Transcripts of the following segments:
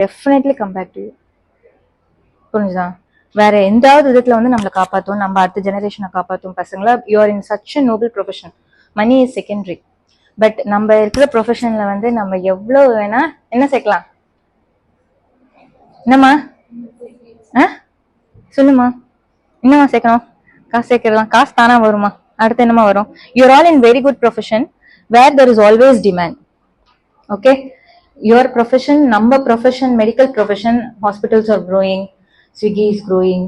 Definitely come back to you. புரிஞ்சுதா? வேற எந்தாவது விதத்துல வந்து நம்மளை காப்பாற்றும், நம்ம அடுத்த ஜெனரேஷனை காப்பாற்றும் பசங்களா. You're in such a noble profession. Money is secondary. But நம்ம இருக்கிற ப்ரொஃபஷன்ல வந்து நம்ம எவ்வளவு வேணா என்ன சேர்க்கலாம். என்னம்மா சொல்லுமா, என்னம்மா சேர்க்கணும்? காசு சேர்க்கலாம். காசு தானா வருமா? அடுத்து என்னமா வரும்? You're all in very good profession where there is always demand. Okay, your profession, number profession, medical profession, hospitals are growing, Swiggy is growing,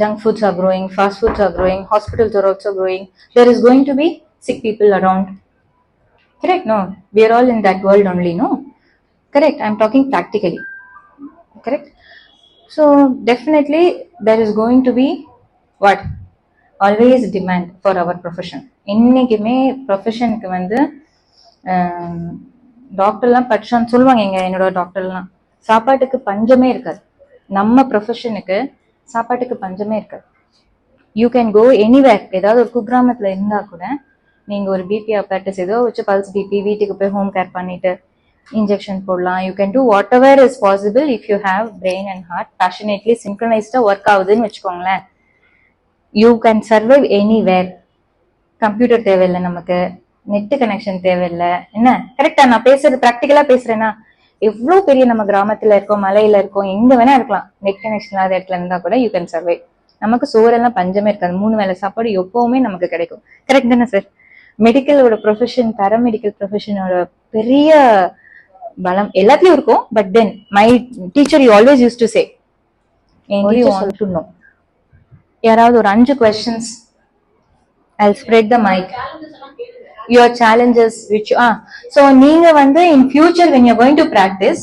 junk foods are growing, fast foods are growing, hospitals are also growing. There is going to be sick people around. Correct? No, we are all in that world only. No, correct. I'm talking practically. Correct. So definitely there is going to be what? Always demand for our profession. இன்னைக்குமே ப்ரொஃபஷனுக்கு வந்து டாக்டர்லாம் படிச்சான்னு சொல்லுவாங்க. எங்க என்னோட டாக்டர்லாம் சாப்பாட்டுக்கு பஞ்சமே இருக்காது. நம்ம ப்ரொஃபஷனுக்கு சாப்பாட்டுக்கு பஞ்சமே இருக்காது. You can go anywhere. ஏதாவது ஒரு குக்கிராமத்துல இருந்தா கூட நீங்க ஒரு பிபி அப்பேட்டஸ் ஏதோ வச்சு பல்ஸ் பிபி வீட்டுக்கு போய் ஹோம் கேர் பண்ணிட்டு இன்ஜெக்ஷன் போடலாம். You can do whatever is possible if you have brain and heart passionately சிங்க்ரனைஸ்டா ஒர்க் ஆகுதுன்னு வச்சுக்கோங்களேன். You can survive anywhere. Computer தேவையில்லை, நமக்கு நெட் கனெக்ஷன் தேவையில்லை. என்ன கரெக்டா நான் பேசுறது? பிராக்டிகலா பேசுறேன்னா, எவ்வளவு பெரிய நம்ம கிராமத்துல இருக்கோம், மலையில இருக்கோம், எங்க வேணா இருக்கலாம். நெட் கனெக்ஷன் இல்லாத இடத்துல இருந்தா கூட யூ கேன் சர்வை. நமக்கு சோறெல்லாம் பஞ்சமே இருக்காது. 3 வேளை சாப்பாடு எப்பவுமே நமக்கு கிடைக்கும். கரெக்ட் தானே சார்? மெடிக்கலோட ப்ரொஃபஷன், பேராமெடிக்கல் ப்ரொஃபஷனோட பெரிய பலம் எல்லாத்துலயும் இருக்கும். But then my teacher you always use to say, சொல்லணும். யாராவது ஒரு 5 questions, I'll spread the mic. Your challenges which so நீங்க வந்து in future when you're going to practice